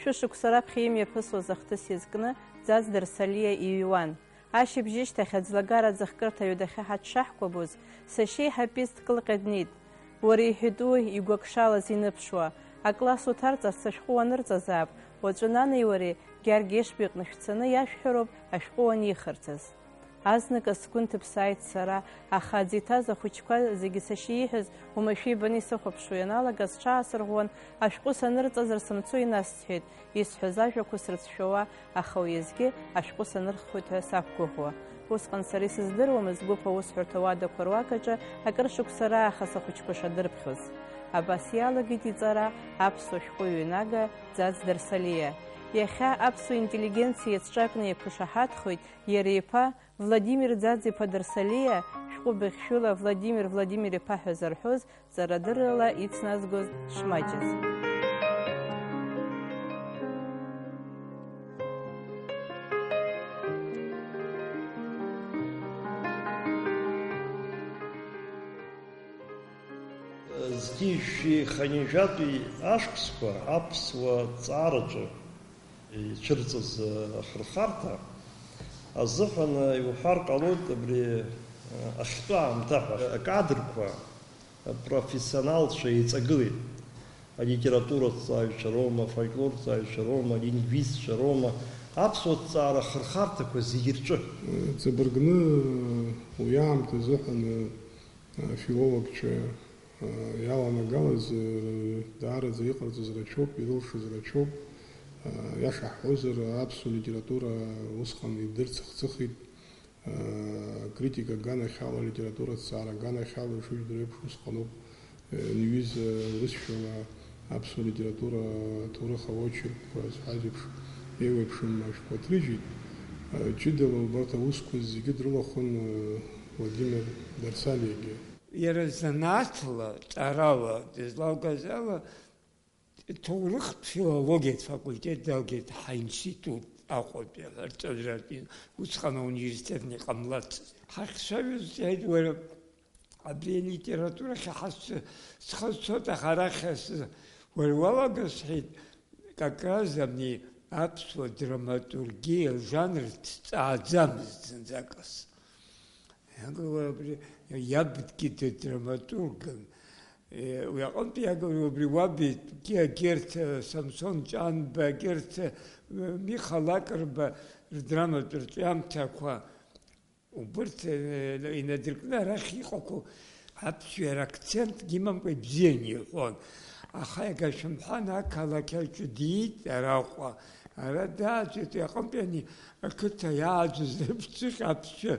шәышықәса раԥхьа имҩаԥысуаз ахҭыс иазкны Ӡаӡ Дарсалиа иҩуан. Ашьыбжьышьҭахь аӡлагара аӡахкырҭа ҩадахьы ҳаҽшаҳкәабоз, сашьеи ҳапист Кылҟьа днеит. Уара иҳәатәу игәакшалаз иныԥшуа, акласс уҭарҵарц ашәҟәы уанырҵазаап, уаҵәы нанеи уареи Георги Ешбаҟны шәцаны иашәҳәароуп ашәҟәы уанихырҵаз. Азнык сгәы нҭыԥсааит сара, аха аӡы иҭаз ахәыҷқәа зегьы сашьа ииҳәаз уамашәа ибаны исыхәаԥшуа ианалага сҽаасырӷәӷәан, ашәҟәы санырҵазар сымцо инасҭҳәеит, исҳәаз ажәақәа срыцәшәауа, аха уеизгьы ашәҟәы санырххоит ҳәа сақәгәыӷуа. Усҟан сара исыздыруамызт гәыԥ аусҳәарҭа уадақәа руакаҿы акыр шықәса раахыс ахәыҷқәа шадырԥхьоз. Абас иалагеит иҵара аԥсуа шәҟәы ҩнага Ӡаӡ Дарсалиа. Иахьа аԥсуа интеллигенциа иаҵәҵәакны иақәшаҳаҭхоит иара иԥа Владимир Ӡаӡ-иԥа Дарсалиа шәҟәы быхьшәыла Владимир-иԥа ҳәа зарҳәоз ҵарадыррала ицназгоз шмаҷыз. Зтишьи ханижәатәи ашықәсқәа аԥсуа ҵаараҿы ицәырҵыз ахырхарҭа азыҳәан иуҳәар ҟалоит абри ахьтәы аамҭа ҳәа акадрқәа профессионалцәа еиҵагылеит. Алитератураҭҵааҩцәа роума, афольклорҭҵааҩцәа роума, алингвистцәа роума, аԥсуа ҭҵаара ахырхарҭақәа зегьы рҿы. Ҵабыргны уи аамҭа азыҳәан афилологцәа иаланагалаз даараӡа иҟарҵаз рацәоуп, ирылшаз рацәоуп. Иаша ҳҳәозар, аԥсуа литература усҟан идырцыхцыхит, критика аганахьала, алитератураҭҵаара аганахьала ишыжәдыруа еиԥш усҟаноуп иҩыза урысшәала аԥсуа литература аҭоурых аочеркқәа зҳәаз еиԥш еиуеиԥшым ашәҟәқәа ҭрыжьит. Ҷыдала убарҭ аусқәа зегьы дрылахәын Владимир Дарсалиагьы. Иара занааҭла, ҵарала, дызлалгаз ала ҭоурыхтә филологиатә факультет далгеит ҳаинститут Аҟәатәи арҵаҩратәи, усҟан ауниверситет иҟамлацыз. Ҳахьцәажәоз иҳәеит, уара абри алитературахь схы цоҭах арахь уара уалага сҳәеит, как раз абни аԥсуа драматургиа жанр дҭҵааӡамызт зынӡакас. Иабгьы драматургын. Уи аҟынтәи абри уаби Герт, Самсон Ҷанба, Герт, Миха Лакрба рдраматәы рҿиамҭақәа убырҭ инадыркны арахь иҟақәоу аԥсуа акцентгьы имамкәа ибзианы иҳәон. Аха иагашәымҳәан ақалақь аҿы диит араҟа. Ара дааӡәеит аҟынтәи ани ақыҭа иааӡоз рыԥсыхь аԥсуа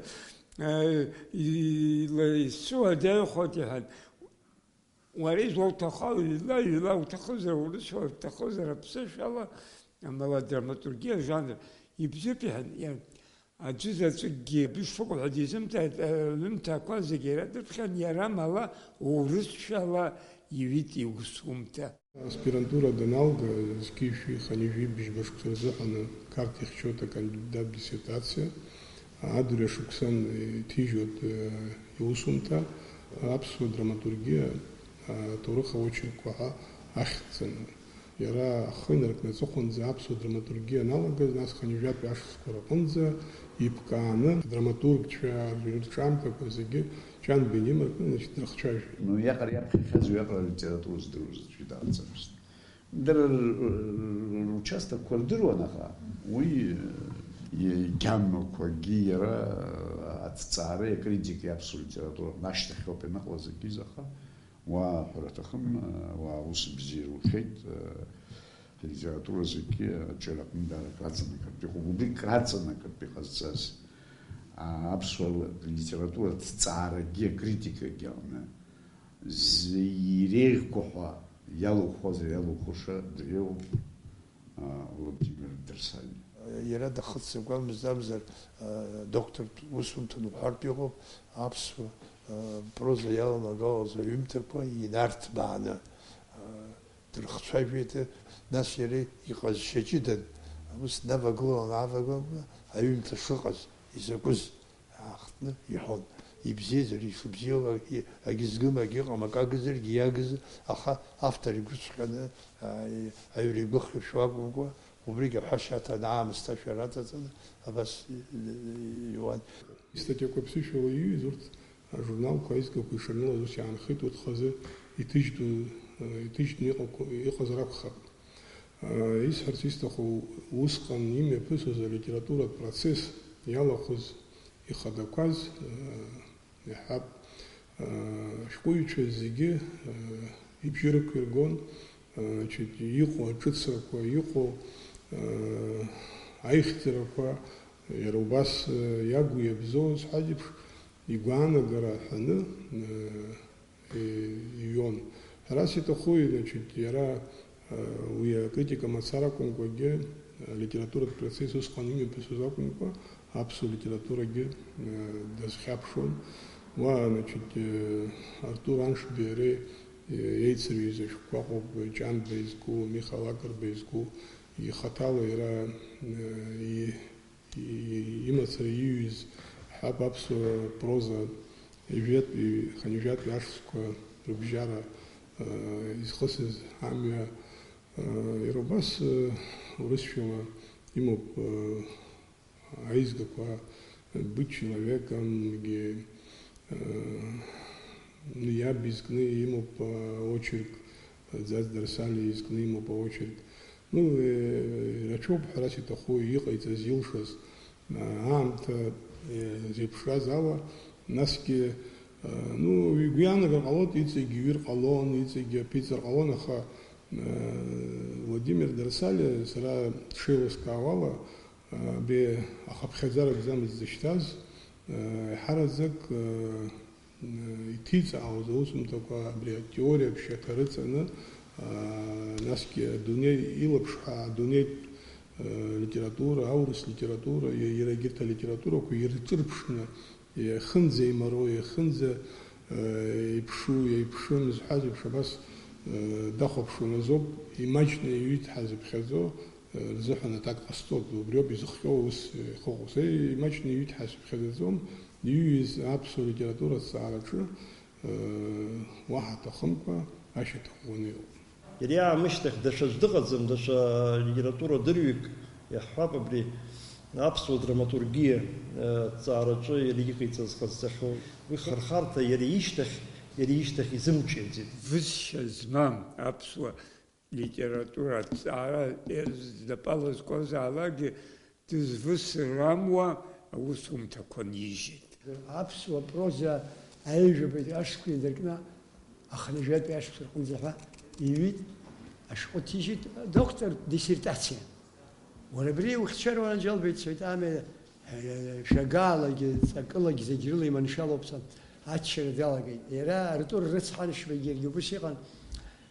исуа даҩхоит иҳәан. Уара изуҭаху ҩла уҭахызар урысшәала уҭахызар аԥсышәала амелодраматургиа жанр ибзиоуп иҳәан. Аӡәы заҵәыкгьы бышԥыкәҳәа дизымҭааит, аҩымҭақәа зегьы ирадырԥхьан, иара мала урысшәала иҩит иусумҭа. Аспирантура даналга зқьишәи ханижәи быжьба рзыҳәан карт ихьчоит акандидат диссертациа. Адырҩа шықәсан иҭижьуеит иусумҭа аԥсуа драматургиа аҭоурых аочеркқәа ҳәа ахьӡаны. Иара ахы инаркны аҵыхәанӡа аԥсуа драматургиа аналагаз, нас ханижәатәи ашықәсқәа рҟынӡа иԥкааны адраматургцәа рҿиамҭақәа зегьы Ҷанба инымаркны дрыхцәажәеит. Иаҟара иаԥхьахьаз, иаҟара алитература здыруаз аӡәгьы дааӡамызт. Дара ручастокқәа рдыруан, аха уи игьамақәагьы иара аҭҵаареи акритикеи аԥсуа литература ашьҭахьоуп ианыҟалаз акгьы аха уаа ҳәара аҭахым, уаа ус бзиа рухьеит, алитература зегьы аҿы-аҟны краҵанакыртә иҟоуп. Убри краҵанакыртә иҟазҵаз аԥсуа литература ҭҵаарагьы акритикагьы аҟны иреиӷьқәа иалухуша дреиуоуп Владимир Дарсалиа. Иара дахыццакуамызар доктортә усумҭан уҳәартә иҟоуп аԥсуа проза иаланагалаз аҩымҭақәа инарҭбааны дрыхцәажәеит, нас иара иҟазшьа ҷыдан ус навагылан аҩымҭа шыҟаз изакәыз аахтны иҳәон. ибзиазар ишыбзиоу агьызгым агьыҟам акагызаргьы иагыз аха автор игәыҵҟьаны аҩра игәыхшәа акәымкәа убригьы аҳәашьаҭа аамсҭа шәараҵаҵаны абас иуан. Статиақәа шәала иҩыз урҭ ажурналқәа аизгақәа ишарнылаз ус иаанхеит урҭ хазы иҭыжьны иҟазар акәхап. Исҳәарц исҭаху усҟан имҩаԥысыз алитературатә процесс иалахәыз ихадақәаз иаҳап ашәҟәыҩҩцәа зегьы ибжьы рықәиргон иҟоу аҿыцрақәа, иҟоу аихьӡарақәа иара убас иагу иабзоу зҳәаз игәаанагара ҳәаны иҩон. Ҳарас иҭаху иара уи акритика мацара акәымкәагьы алитературатә процесс усҟан имҩаԥысыз акәымкәа аԥсуа литературагьы дазхьаԥшуан. Уа Артур Аншби иареи еицырҩыз ашәҟәқәа ыҟоуп, Ҷанба изку, Михаил Акрба изку, ихаҭала иара имацара иҩыз ҳаб аԥсуа проза ханижәатәи ашәҭқәа рыбжьара изхысыз амҩа иара убас урысшәала имоуп аизгақәа быть человекомгьы иаб изкны имоуп очерк, Ӡаӡ Дарсали изкны имоуп очерк. Рацәоуп ҳәарас иҭаху иҟаиҵаз илшаз аамҭа зеиԥшраз ала, насгьы игәы иаанагар ҟалоит, иҵегь иҩыр ҟалон, иҵегь аԥиҵар ҟалон, аха Владимир Дарсали сара дшеилыскаауала абри ахаԥхьаӡара бзамыц зышьҭаз ҳараӡак иҭиҵаауаз аусумҭақәа абри атеориа ԥшьаҭа рыҵаны, насгьы адунеи илаԥшҳәа адунеитә литература, аурыс литература, иара егьырҭ алитературақәа ирҿырԥшны иахынӡа еимароу, иахынӡа еиԥшым зҳәаз еиԥш абас дахәаԥшуан азоуп, имаҷны иҩиҭҳаз иԥхьаӡо рзыҳәан аҭак ҟасҵоит, убриоуп изыхҟьоу ус ихыҟоу. Имаҷны иҩиҭҳаз иԥхьаӡаӡом, иҩыз аԥсуа литература азҵаараҿы уаҳа аҭахымкәа ашьаҭаӷәӷәаны иҟоуп. Иара иаамышьҭахь даҽаӡә дыҟаӡам, даҽа литература дырҩык иаҳҳәап абри аԥсуа драматургиа ҵаараҿы иара иҟаиҵаз ҟазҵахьоу. Уи хырхарҭа иара ишьҭахь изымчеиӡеит. Высшьа змам аԥсуа литература аҭҵаара знапалазкуазаалакгьы дызвысрамуа аусумҭақәа нижьит. Аԥсуа проза аҩжәабатәи ашәҟәқәа идыркны аханижәатәи ашәҟәқәа рҟынӡа ҳәа иҩит, ашәҟәы ҭижьит, доктортә диссертациа. Уара абри ухьчар уанаџьалбеит, Цветами шәагаалагьы ҵакылагьы зегьы рыла иманшәалоуп сан аччара далагеит. Иара Артур рыцҳанашьбагьы иаргьы убас иҟан.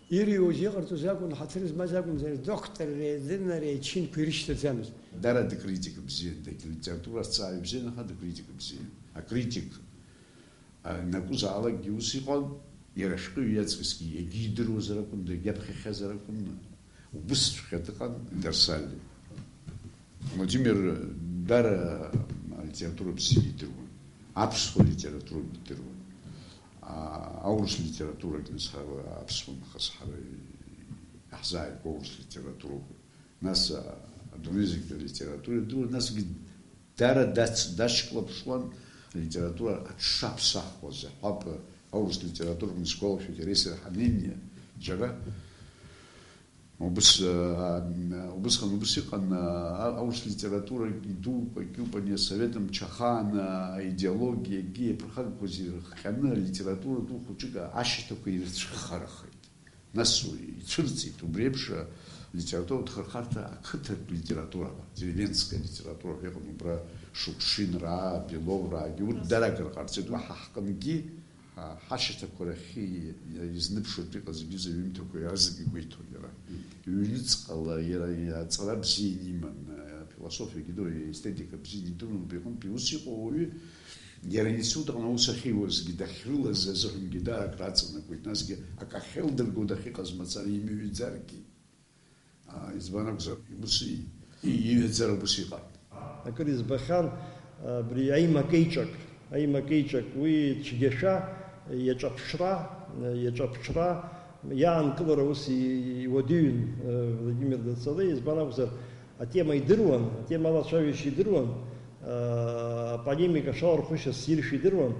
Ирыҩуаз иҟарҵоз акәын, ҳаҭыр змаз акәымзар, доктори, адынари ачинқәа ирышьҭаӡамызт. Дара дыкритика бзиан, литература азҵааҩ бзиан, аха дыкритика бзиан. Акритик накәызаалакгьы ус иҟан, иара ашәҟәыҩҩы иаҵкысгьы иагьидыруазар акәын, дагьаԥхьахьазар акәын, убысҵәҟьа дыҟан Дарсали. Владимир дара алитература бзиа идыруан, аԥсуа литература идыруан. Аурыс литературагьы аԥсуа нахыс ҳара иаҳзааигәоу аурыс литературоуп. Нас адунеи зегьы алитература идыруан, насгьы дара дашьклаԥшуан алитература аҽшаԥсахуаз, ҳәап аурыс литература мсгәалашәоит иара сара ҳанеиниа џьара. Убысҟан убыс иҟан аурыс литература идууп, акиуп, ани асовет мчы ахаан аидеологиагьы иаԥырхагақәаз ирыхҟьаны алитература ду хәыҷык ашьаҭақәа ирыцәхарахеит. Нас ицәырҵит убри еиԥш литература дхырхарҭа ақыҭатә литература, деревенская литература иҟан, убра Шукшинраа, Беловраагьы урҭ даракыр ҟарҵеит. Уаҳа ҳҟынгьы ҳашьаҭақәа рахьы изнымԥшыртә иҟаз аҩымҭақәа иаразнак игәеиҭон иара. Ҩныҵҟала иара аҵара бзиан иман, философиагьы ду, естетика бзиан идырун, убри аҟнытә ус иҟоу ауаҩы иара аинститут аҟны аус ахьиуазгьы дахьрылаз азыҳәангьы дарак раҵанакуеит, насгьы ак ахьеилдырго дахьыҟаз мацара имыҩӡаргьы. Избан акәзар, ус иҩаӡара ус иҟан. Акыр избахьан абри аимак еиҿак аимакеиҿак, уи цәгьашәа, иаҿаԥҽра, иаанкылара ус иуадаҩын Владимир Дацалеи, избан акәзар, атема идыруан, атема алацәажәашьа идыруан, аполемика шалархәышьас иршәа идыруан.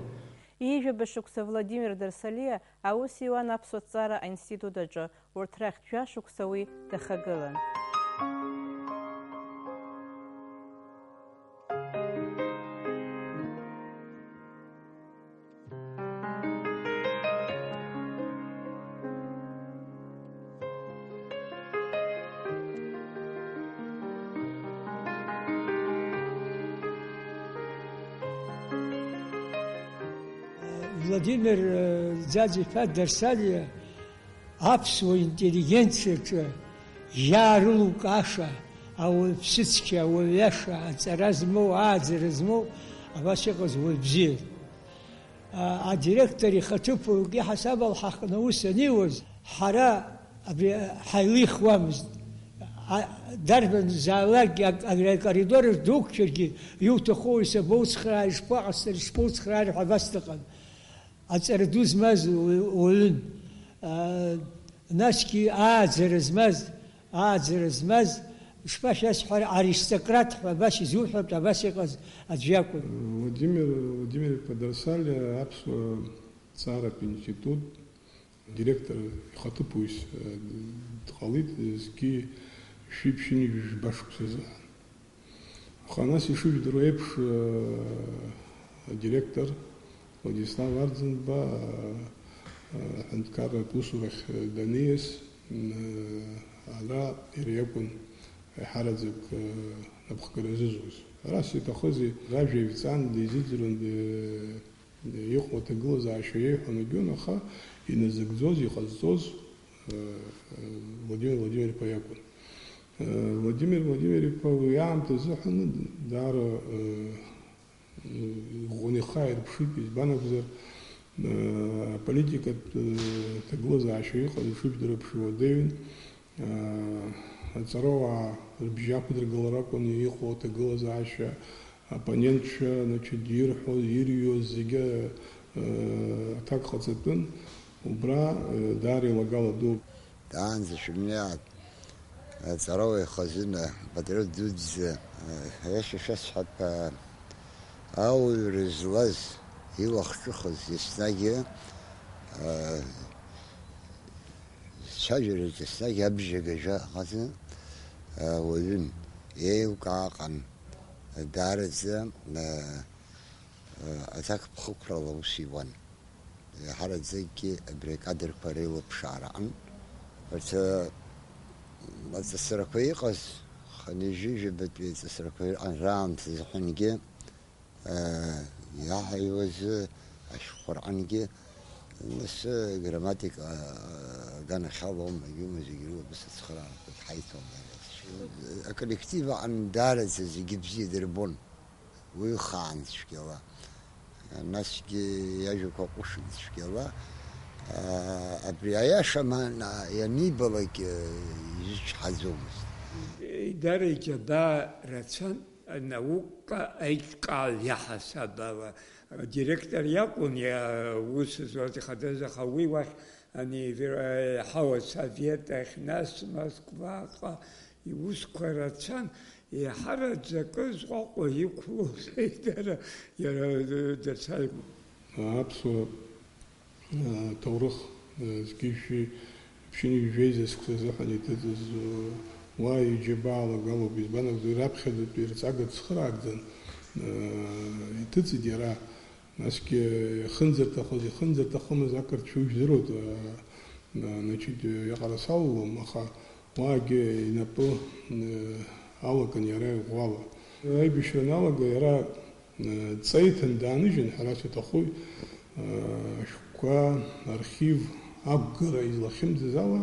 Ижәаба шықәса Владимир Дарсалиа аус иуан аԥсуа ҭҵаара аинститут аҿы, урҭ рахь жәашықәса уи дахагылан. Владимир Дзаӡе-иԥа Дарсалиа аԥсуа интеллигенциаҿы иаарылукааша, ауаҩ ԥсыцқьа, ауаҩ иаша, аҵара змоу, ааӡара змоу, абас иҟаз уаҩ бзиан. Адиректор ихаҭыԥуаҩк иҳасаб алҳаҟны аус аниуаз, ҳара абри ҳаилихуамызт. Дарбан заалакгьы акоридорахь дуқәшәаргьы, иуҭаху исабоуцхраари, ишԥаҟасҵари, ишԥоуцхраари ҳәа абас дыҟан. Аҵара ду змаз уаҩын. Насгьы ааӡара змаз, ишԥашәасҳәара, аристократ ҳәа абас изуҳәартә, абас иҟаз аӡәы иакәын. Владимир-иԥа Дарсалиа аԥсуа ҭҵааратә институт директор ихаҭыԥуаҩыс дҟалеит зегьы шәиԥшьынижә-жәба шықәсазы. Аха нас ишыжәдыруа еиԥш адиректор Владислав Арӡынба аҳәынҭқарратә усурахь даниас, ара иара иакәын аиҳараӡак напхгара зызуз. Арас иҭахызи ражәа ивҵан, дизыӡырҩын, иҟоу аҭагылазаашьа иеиҳәон агьон, аха иназыгӡоз, иҟазҵоз Владимир Владимир-иԥа иакәын. Владимир Владимир-иԥа уи аамҭа азыҳәан даара ӷәӷәаны ирԥшит, избан акәзар, аполитикатә ҭагылазаашьа иҟаз ишыжәдыруа еиԥш иуадаҩын. Аҵарауаа рыбжьы ақәдыргылара акәын иҟоу аҭагылазаашьа, апонентцәа ирҳәоз, ирҩуаз зегьы аҭак ҟаҵатәын. Убра даара илагала ду. Даанӡа шәымнеиаат аҵарауаа ихазын апатриот дуӡӡа аиаша шәасҳәап, ауаҩра злаз, илахҿыхыз еснагьы цәажәараҿы еснагь абжьагажәа ҟазы уаҩын, еилкааҟан, даараӡа аҭак ԥхықәрала ус иуан. Иаҳараӡакгьы абри акадрқәа реилыԥшаараҟан. Урҭ аҵысрақәа иҟаз, ханижәижәабатәи аҵысрақәа иҟан раамҭа азыҳәангьы, иааҳаиуаз ашәҟәырҟангьы нас грамматика аганахьалом, агьума зегьы рылабыс ацхыраара ҳаиҭон. Аколлектив аҟан даараӡа зегьы бзиа дырбон, уи хаан цәгьала. Насгьы иажәақәа ҟәышын цәгьала. Абри аиаша ианибалак изычҳаӡомызт. Даара иџьабаа рацәан анаука аиҿкаал иаҳасабала. Директор иакәын ус зуаз ихадаз, аха уи уахь ҳауа Совет ахь, нас Москваҟа иусқәа рацәан. Иаҳараӡакы зҟәаҟәа иқәлоз дара иара Дарсалиа. Аԥсуа ҭоурых зегьы шәиԥшьынижә-жәеиза зқәса азыҳәан иҭыҵыз уа иџьабаа алагалоуп, избан акәзар раԥхьаӡатәи рҵага цхыраагӡан иҭыҵит иара. Насгьы ихынӡарҭахымыз ақырҭшәа ужәдыруеит, иаҟара салалом, аха уаагьы инапы алакын иара иӷәӷәала. Аибашьра аналага иара ҵеиҭан дааныжьын, ҳара иҭаху ашәҟәқәа, архив ақәгара излахьымӡаз ала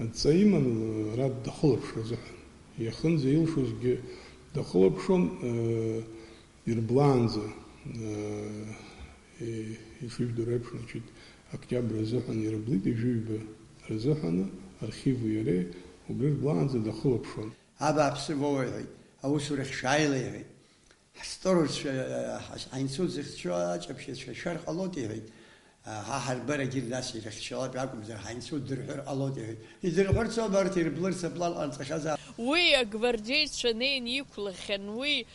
адҵа иман ара дахылаԥшра азыҳәан. Иахынӡа илшозгьы дахылаԥшон, ирблаанӡа ишыжәдыруа еиԥш, октиабр азыҳәан ирблит, ижәыҩба рзыҳәаны архиви иареи убри рблаанӡа дахылаԥшон. Абааԥсы воуҳәеит, аусурахь шааила иҳәеит. ҳсторус ҳаинцуд зыхьчуа ҷаԥшьацәа ҟалоит иҳәеит. Ҳа ҳарбарагьы нас ирыхьчалап акәымзар ҳаинцуд дырҳәыр ҟалоит иҳәеит. Идырҳәырц ауп ирблырц аплан ҟанҵахьазаап. Уи агвардеицәа неин иқәлахьан, уи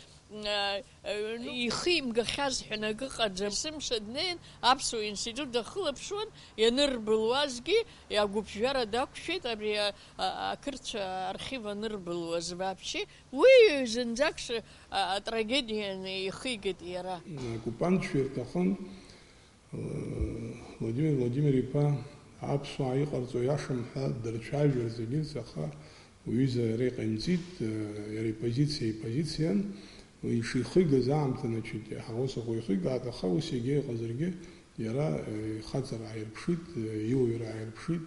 ихы имгахьаз ҳәа акы ҟаӡам. Сымша днеин аԥсуа институт дахылаԥшуан, ианырбылуазгьы агәыԥжәара дақәшәеит абри ақырҭцәа архив анырбылуаз вообще. Уи зынӡак атрагедиа ихигеит иара. Оккупантцәа ирҭахын Владимир Владимир-иԥа аԥсуаа иҟарҵо иашам ҳәа дырцәажәар зегьы, аха уҩыза иара иҟаимҵит, иара ипозициан. Ишихигаз аамҭа ҳаусахә ихигаат, аха ус егьа иҟазаргьы иара ихаҵара ааирԥшит, иуаҩра ааирԥшит,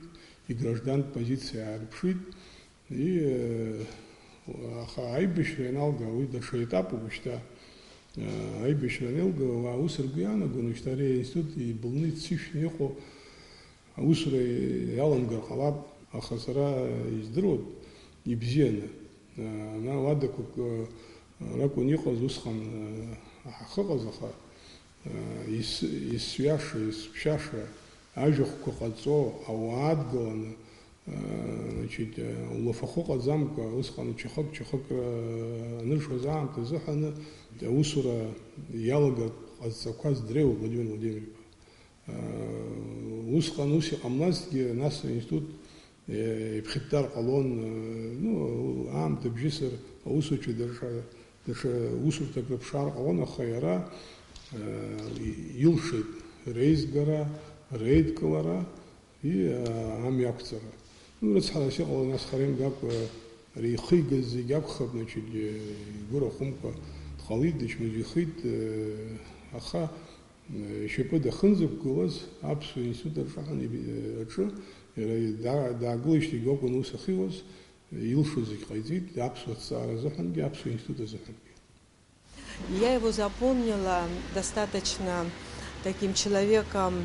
играждантә позициа ааирԥшит. Аха аибашьра ианалга уи даҽа етапуп шьҭа. Аибашьра анеилга аус ргәы иаанагон шьҭа ари аинститут ибылны иццышәны иҟоу аусура иаламгар ҟалап, аха сара издыруан ибзианы. Уадақәак ракәын иҟаз усҟан ҳахыҟаз, аха исҩаша, исԥшьаша, ажәахәқәа ҟаҵо, ауаа адгаланы, улафахәы ҟаӡамкәа, усҟан чахык аныршоз аамҭа азыҳәаны аусура иалагар ҟазҵақәаз дреиуоуп Владимир Владимир-иԥа. Усҟан ус иҟамлазҭгьы, нас аинститут иԥхьыттар ҟалон, аамҭа бжьысыр аусуцәа даҽа усурҭак рыԥшаар ҟалон, аха иара илшеит реизгара, реидкылара, амҩақәҵара. Рыцҳарас иҟало нас хара имгакәа ари ихигаз зегьы акәхап, игәыра хәымкәа дҟалит, дычмазаҩхеит, аха ишьапы дахынзықәгылаз аԥсуа институт аҿы иара даагылеижьҭеигьы акәын ус ахьиуаз, илшоз зегьы ҟаиҵеит, аԥсуа ҭҵаара азыҳәангьы, аԥсуа институт азыҳәангьы. Я его запомнила достаточно таким человеком,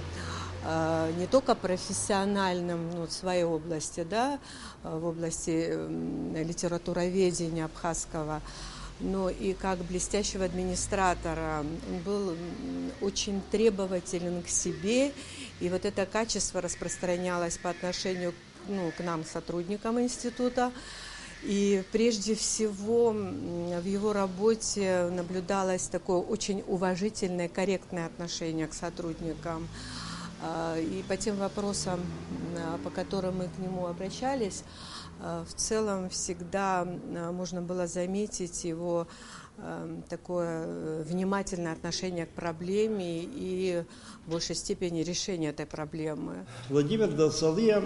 не только профессиональным в своей области, да, в области литературоведения абхазского, но и как блестящего администратора. Он был очень требователен к себе, и вот это качество распространялось по отношению к нам, сотрудникам института. И прежде всего в его работе наблюдалось такое очень уважительное, корректное отношение к сотрудникам. И по тем вопросам, по которым мы к нему обращались, в целом всегда можно было заметить его такое внимательное отношение к проблеме и в большей степени решение этой проблемы. Владимир Дацалия,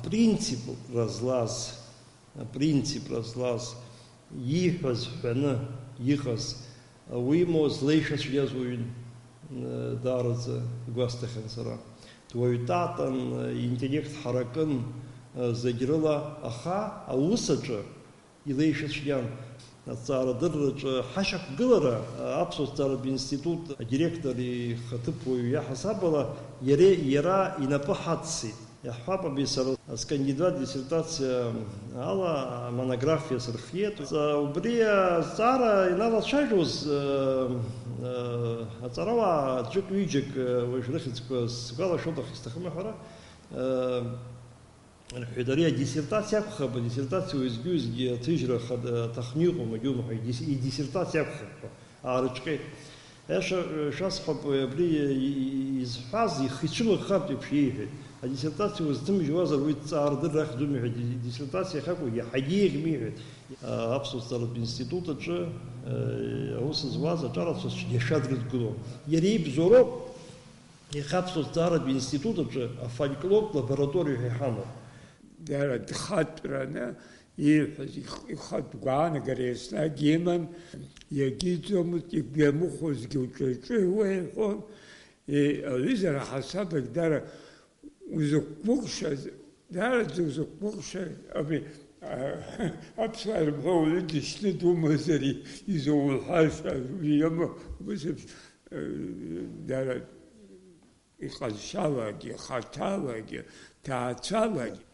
принцип разлаз, ихаз ҳәаны ихаз, уи имоз леишьацәгьаз уаҩын даараӡа игәасҭахьан сара. Дуаҩтатан, интеллект ҳаракын зегь рыла, аха аус аҿы илеишьацәгьан. Аҵаарадырраҿы ҳашьақәгылара аԥсуа зҵааратә институт адиректор ихаҭыԥуаҩ иаҳасабала иара инапы ҳаццеит. Иаҳҳәап аби сара скандидат диссертациа ала монографиа сырхиеит. Убри азҵаара иналацәажәоз аҵарауаа ӡәык-ҩыџьак уажә рыхьӡқәа сгәалашәоит, аха исҭахым аҳәара. Рҳәеит, ари адиссертациа акәхап, адиссертациа уеизгьы-уеизгьы аҭыжьра аҭахны иҟоу магьумаҳәа, идиссертациа акәхап, аарыҿҟьеит. Шәасҳәап, абри изҳәаз ихы ицәымыӷхап еиԥш иеиҳәеит. Адиссертациа узҭымжьуазар уи дҵаарадырра ахьӡуми ҳәа, диссертациа ахьакәу иаҳагьы еиӷьми ҳәеит. Аԥсуа зҵааратә институт аҿы аус зуаз аҿарацәа иашьа дрыдгылон. Иара ибзоуроуп иахьа аԥсуа зҵааратә институт аҿы афольклортә лабораториа ҳәа иҳамоу. Дара дхатәраны ииҳәаз ихатә гәаанагара еснагь иман, иагьиӡомызт, игәамыхәозгьы уҿыҿыҩуа иҳәон. Аҩыза раҳасабак дара узықәгәыӷшаз, дараӡа узықәгәыӷшаз, аԥсуаа ирымҳәо уаҩы дышьны думазар изоуҳәаша имахәызеиԥш, дара иҟазшьалагьы, хаҭалагьы, ҭаацәалагьы.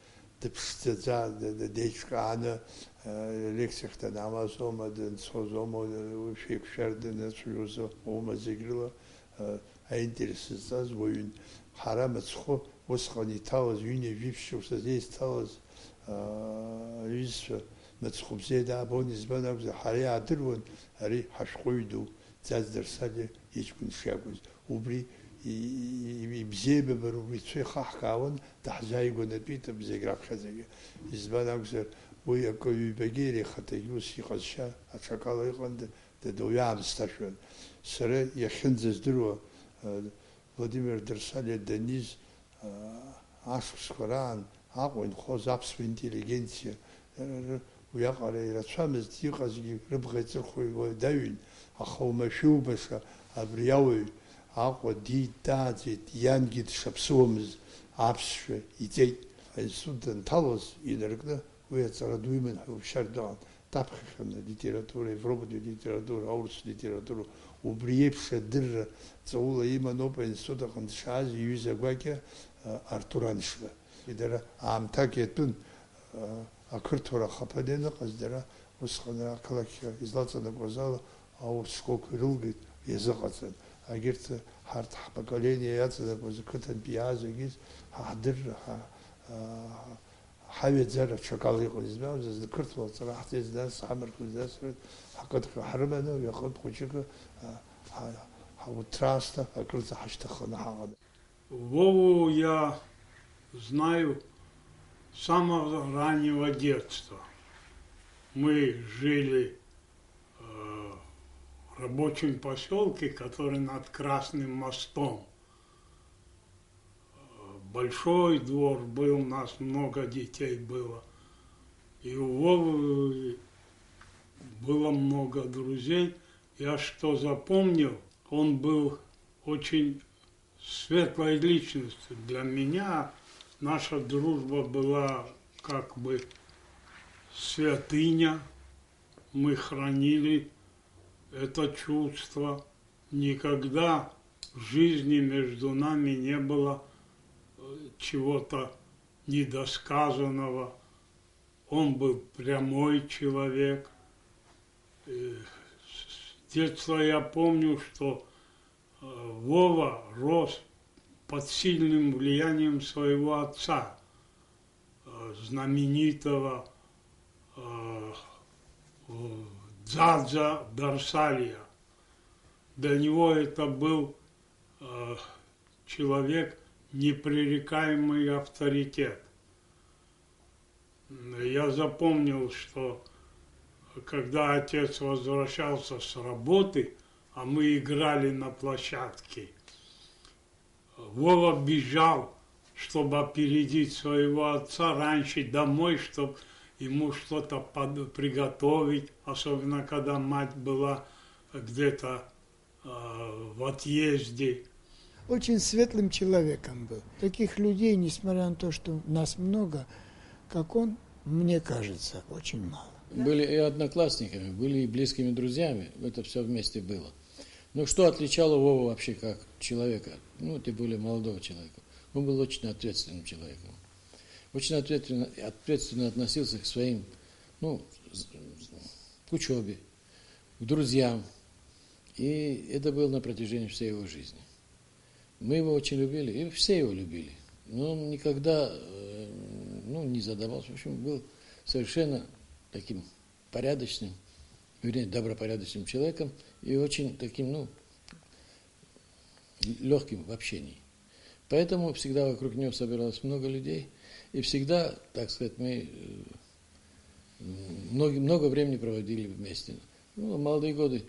Дыԥшӡаӡа, деиҿкааны лекциях намазома цозома шекшерден цузо омазигрила аинтересаз воин харам цхо восхани таваз юни випшуса здесь таваз юз мцхубзе да бонизбанак хари адрун хари хашхуйду заздерсали ичкун шагуз убри бзебе беруби цой хахкаун дахзайгуна пита бзеграк хазеге избанак وياكو يبقيري خطي يوسي قشا اتشكال يقند دويام ستاشون سري يخنزز درو فلاديمير درسالي دنيز عاشق سكران عقوين خوز ابس بانتيليجنسيا ويقرا يرتشامز ديقازي ربغيت الخوي وداوين اخو مشو بس ابرياوي عقو دي تازي يانجيت شبسومز ابس يتي السودان تالوز يدركنا ويتصرى دويمن وشردان طبخنا ليتراتورة Европа ليتراتورة أورس ليتراتورة وبريبش در تصول إيما نوبا إنسودا خند شاز يوزا قاكا أرتورانشلا إدرا عام تاكيتون أكرتورا خبادينا قصدرا وسخنا كلاك إزلاتنا قوزالا أو سكوك رلغت يزقاتن أجرت هارت حبقاليني ياتنا قوزا كتن بيازا جيز هادر حاوي زرع شكال يقول زمان ذكرت له صراحة الناس عمر كل الناس حقدك حرمنا وياخذ خوشك وتراستا كل حشت خنا حاضر. Вову я знаю с самого раннего детства. Мы жили в рабочем поселке, который над Красным мостом. Большой двор был, у нас много детей было. И у Вовы было много друзей. Я что запомнил, он был очень светлой личностью. Для меня наша дружба была как бы святыня. Мы хранили это чувство. Никогда в жизни между нами не было чего-то недосказанного. Он был прямой человек. С детства я помню, что Вова рос под сильным влиянием своего отца, знаменитого Дзадза Дарсалия. Для него это был человек, непререкаемый авторитет. Я запомнил, что когда отец возвращался с работы, а мы играли на площадке, Вова бежал, чтобы опередить своего отца раньше домой, чтобы ему что-то приготовить, особенно когда мать была где-то в отъезде. Очень светлым человеком был. Таких людей, несмотря на то, что нас много, как он, мне кажется, очень мало. Были и одноклассниками, были и близкими друзьями, это все вместе было. Но что отличало Вову вообще как человека, ну, тем более молодого человека? Он был очень ответственным человеком. Очень ответственно относился к своим, ну, к учебе, к друзьям. И это было на протяжении всей его жизни. Мы его очень любили, и все его любили. Но он никогда, не задавался. В общем, был совершенно таким порядочным, вернее, добропорядочным человеком и очень таким, легким в общении. Поэтому всегда вокруг него собиралось много людей, и всегда, так сказать, мы много времени проводили вместе. В молодые годы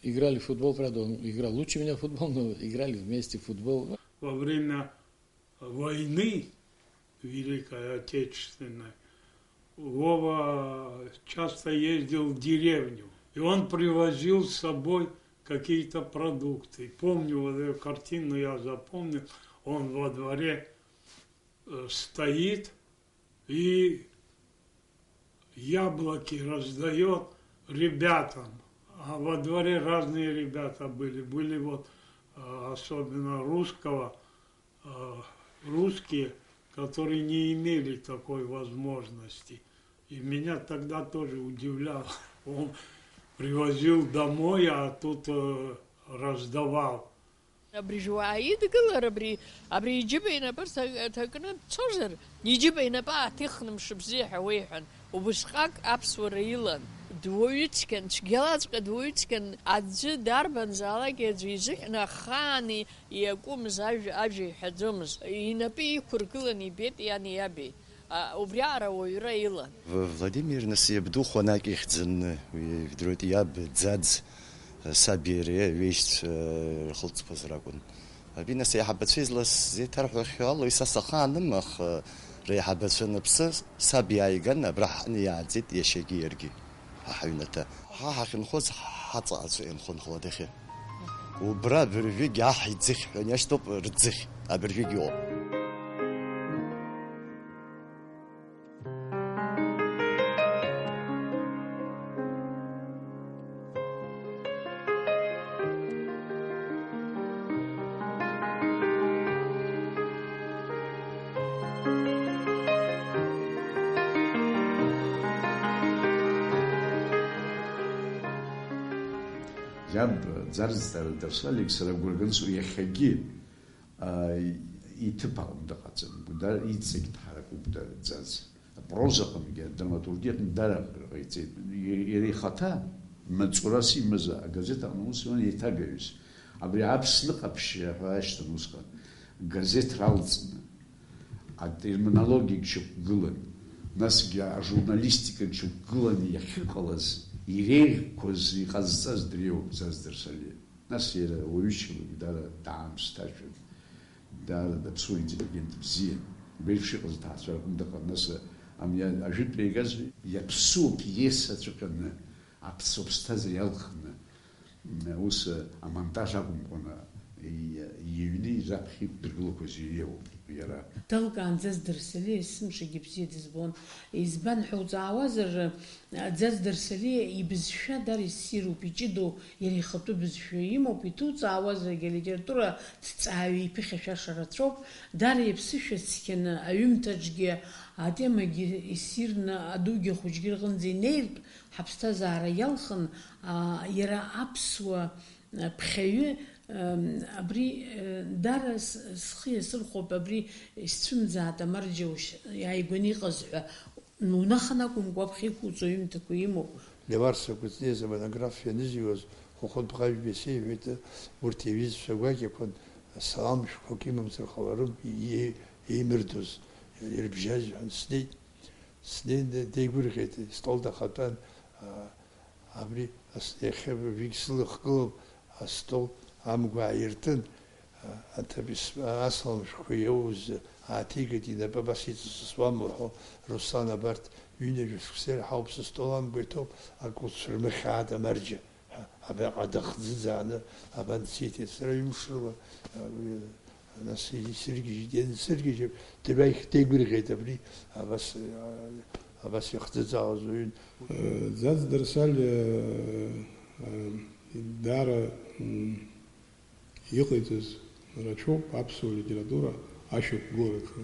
играли в футбол, правда, он играл лучше меня в футбол, но играли вместе в футбол. Во время войны Великой Отечественной Вова часто ездил в деревню, и он привозил с собой какие-то продукты. Помню вот эту картину, я запомнил, он во дворе стоит и яблоки раздает ребятам. А во дворе разные ребята были. Были вот особенно русские, которые не имели такой возможности. И меня тогда тоже удивляло. Он привозил домой, а тут раздавал. Абрижуаид гылар абри иджибейна برس تكنن تصور يجيبينا بقى تخنم شبزيح ويحن وبشقاق أبسور يلان دويتكن شجلات دويتكن أجي داربن زالك يجيزك نخاني يقوم زاج أجي حدمز ينبي كرقلني بيت يعني يبي وبريارة ويرا يلان Владимир нас ебду хонак ихзен вдруг яб дзадз سابيري ويش خلط بزراقون بينا سيحبت فيزلس زي تعرف الله يساسخان لمخ ريحبت فينا بس سابياي قلنا برحني عزيت يشيكي يرقي حينتا حاكن خوز حطا عزوين خون خلا دخي وبرا برفيق يحي تزخ يعني اشتوب رتزخ برفيق يو Jab zarzdar darsalик срагурганс уяхаги итпалм дaqatsam da itsig tharakub da zaz prozaqam ge dramaturgiya dara qitsi iri khata mtsqurasi maza gazeta anonsiyon yetagayus abri absliq abshi ashta nusqa gazet raltsn a terminologik shuglan nasga jurnalistika shuglan yakhiqalas Ирей кози хаззаз дрио заздерсали. Нас ера уючил, дара там стачу, дара да псу интеллигент бзия. Бельши коздасва, да нас амя ажит пригаз я псу пьеса чукана, а псу стаз ялхна. Ус а монтажа кумпона и юни запхи приглукозиеу. تلقى زاز درسلي اسم شي بزيد زبون يزبان حوز عوازر زاز درسلي يبزشا دار يسيرو بيجدو يلي خطو بزشا يمو بيتوز عوازر قالي جرطورة تتعاوي بخشا شرطروب دار يبسشا سكن ايوم تجي عادي ما يسيرنا ادوغي خوشجير غنزي نيل حبستا زارا يلخن يرا ابسوا بخيو أبري درس سخية سرخوب أبري استمزعت مرجوش يعيقوني قزحة نونخناكم قبخيكو زويم تكويمو لوارسا كنت نيزا منغرافيا نزيوز وخد بغايب بيسي ويتا ورتيويز فواك يكون السلام شكوكيما مثل خوارم يمردوز يربجاج عن سنين ديقور غيتي ستول دا خطان أبري يخيب فيكسل خقلب ستول أمقوا يرتن أنت بس أصلا شكويوز عتيقة إذا ببسيط سوامو روسانا برت يونج سكسير حوبس ستولام بيتوب أقول سرمخ عاد مرجع أبى قد خزانة أبى نسيت سر يمشوا نسي سرقي جديد سرقي تبعي تقول غير تبري أبى يختزع زين زاد درسال دار يقيتز رачоп абсолютно литература ашук горечу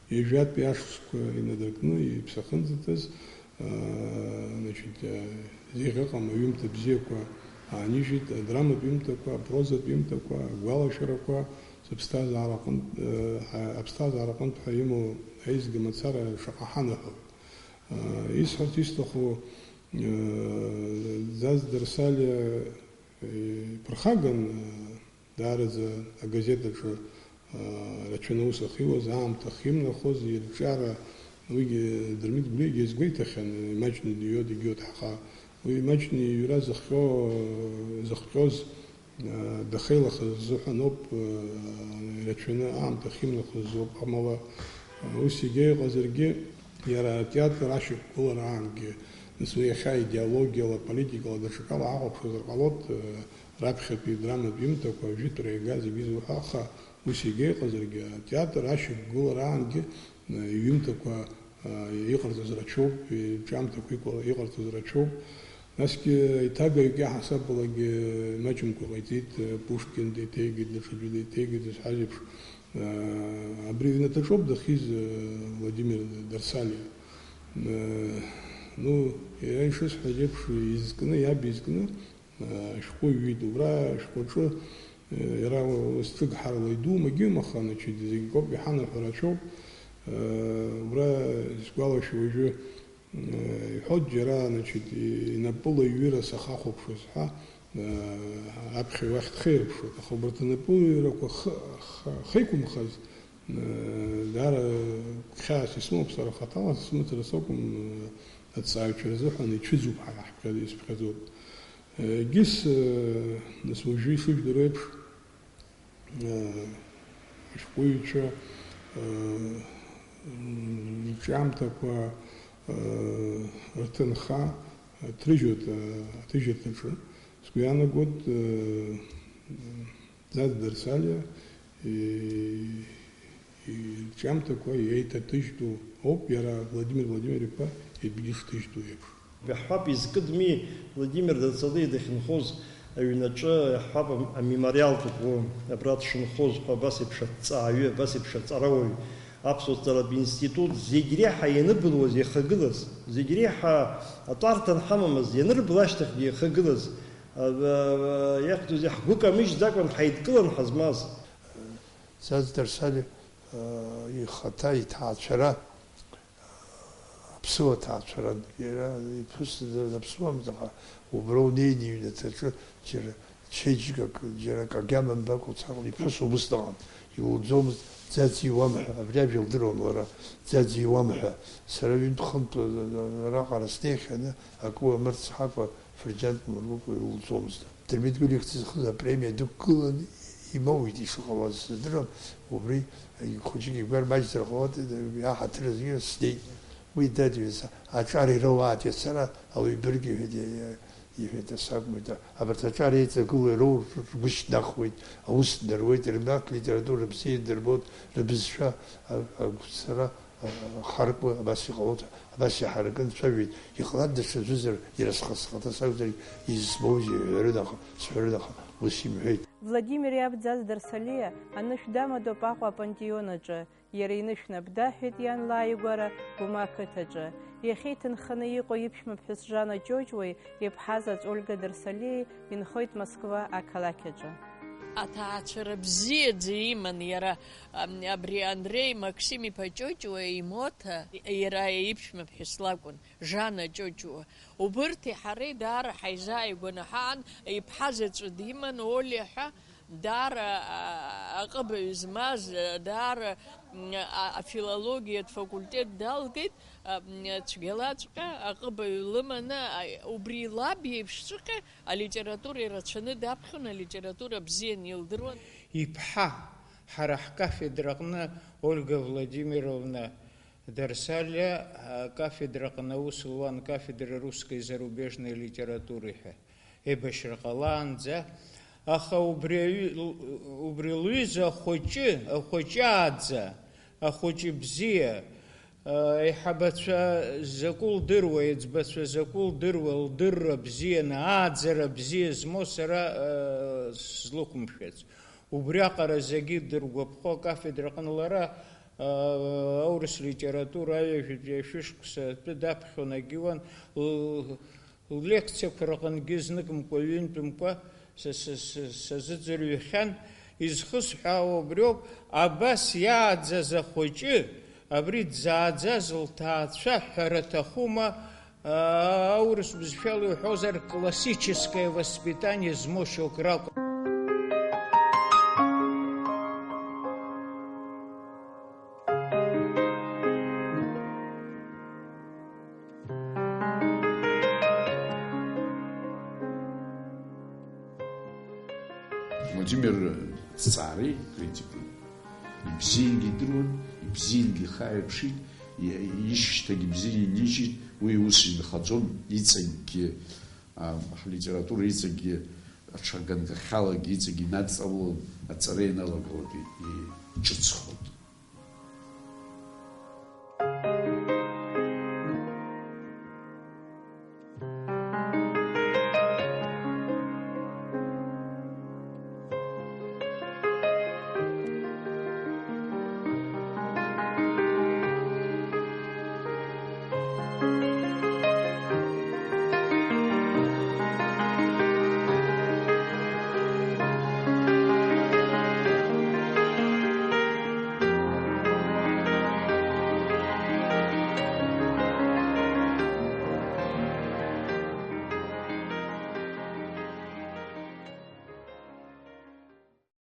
ежат пяшску инадеркну и псаханзатыз значит зихакам юмта бзеква они жит драма юмтаква проза юмтаква гвала широко субстаз аракан абстаз аракан пхаиму айз гамацара шахаханаху из артистаху заз дерсали прхаган دارز газета что рачунуса хиво зам тахимна хози рчара ويجي درميت بلي جزغيت خان ماجني ديود جوت حقا وماجني يرا زخوز دخيل خزوحنوب رچنا ام تخيمنا خزوب اموا وسيجي غزرجي يرا театр ашик куларанг نسوي خاي диалоги ла политика ла дашкала агоп шозеркалот رابخة دراما بيمتك وجيت رجازي بيزو حاخا وسيجي قزرجي театр ашик куларанг يمتك يقرأ زرچوب جامتك يقرأ زرچوب ناسكي يتابع يجي حسب لقي ماجم كويتيت بوشكين دي تيجي دشجو دي تيجي دش حاجب أبريد نتشوب دخيز فلاديمير درسالي Ну, я еще сходивший из Гны, я без Гны, шкой виду, бра, шкочу, я стык харлой дума, гимаха, значит, зигоп, бихана харачоп, бра, сгвалаши уже, ходжера, значит, и на поле юра сахахоп шусха, абхи вахт хейр шут, хобрата на поле юра, хайкум хаз, дара кхас, исму бсараха, тала, смытра сокум, отцаю через ухо, и чизу бхалах, когда испхазут. Гис, на свой жизнь дурепш, шкуюча, ничем такое, ртенха, трижут ничего. Скуяна год, зад Дарсалия, и чем такое, я это тысячу, оп, я Владимир Владимирович, и бедишь тысячу епш. Бехпап из Кадми Владимир Дацады Дахинхоз, Авинача, Хапа, мемориал такого, брат Шинхоз, Баси Пшатцаю, Баси Пшатцаровой, Абсолютно институт, Зигреха и Ныбылоз, Ехагылаз, Зигреха, Атартан Хамамаз, Янырблаштах, Ехагылаз, Яхту Зяхгука Миш Закон Хайткылан Хазмаз. Заз Дарсали, и Хата, и Таачара, Псуа Таачара, и просто на Псуам, убрал не это чеч, как Гаман Баку Царл, и просто убыстан. И удзом Дзадзи Вамха, Врябил Дрон, Дзадзи Вамха, Саравин Тхант, Раха Снеха, Акуа Мерцхапа, Ферджант Мурбуку и удзомст. Термит Гулихтис за премия Дуккулан и Мовити Шухаваз Дрон, Убри, и Хучики Гармайстер Хот, я Хатрезги Стей. We did this. I try to roll out your Sarah, I will bring you the submit. Aber I try to go a road, wish nach with a wust der way, der Nack literature of sea, der boat, the Bisha, Sarah, Harpo, Abassi Abassi Harrigan, Savit. You had the Suzer, yes, Hasata Saudi is Boji, Redach, Sverdak, with him hate. Владимир Ябдзаз Дарсалия, Анышдама до Пахуа Пантионаджа, Яринышна Бдахит Ян Лайгора, Бумакатаджа, Яхитен Ханаико Ипшма Пхисжана Джоджуи, Епхазац Ольга Дарсалия, Инхойт Москва Акалакеджа. Атаачара бзиаӡа иман иара абри Андреи Максим-иԥа Ҷоҷуа имоҭа иара иԥшәмаԥҳәыс лакәын, Жана Ҷоҷуа. Убырҭ иҳареи даара ҳаизааигәаны ҳаан, иԥҳа заҵәы диман, Олиа ҳәа, даара аҟыбаҩ змаз, даара афилологиатә факультет далгеит, цәгьалаҵәҟьа аҟыбаҩ лыманы, убри лаб иеиԥшҵәҟьа алитература ирацәаны даԥхьон, алитература бзианы илдыруан. Иԥҳа ҳара ҳкафедраҟны Ольга Владимировна Дарсалиа кафедраҟны аус луан, кафедра русской зарубежной литературы ҳәа еибашьра ҟалаанӡа, аха убри лҩыза ахәыҷааӡа, ахәыҷы бзиа, аиҳабацәа закәу лдыруа, еиҵбацәа закәу лдыруа, лдырра бзианы, ааӡара бзиа змоу сара злықәымшәац. Убриаҟара зегьы дыргәаԥхо акафедраҟны лара аурыс литература аҩажәатәи ашәышықәса атәы даԥхьон агьуан, лекциақәа рҟынгьы зныкымкәа, ҩынтәымкәа сазыӡырҩхьан, изхысҳәаауа убриоуп, абас иааӡаз ахәыҷы, абри дзааӡаз лҭаацәа ҳәара аҭахума, аурыс бызшәала иуҳәозар, классическое воспитание змоу шьоук ракәын. Владимир Цари, критикul, ибзингьы идыруан, ибзингьы хаиԥшит, ишьҭагьы бзиа инижьит, уи ус инхаӡом, иҵегьгьы ҳлитература иҵегьгьы аҽаганахьалагьы иҵегьгьы инадҵалон, аҵара иналагалт, иҿыцхон.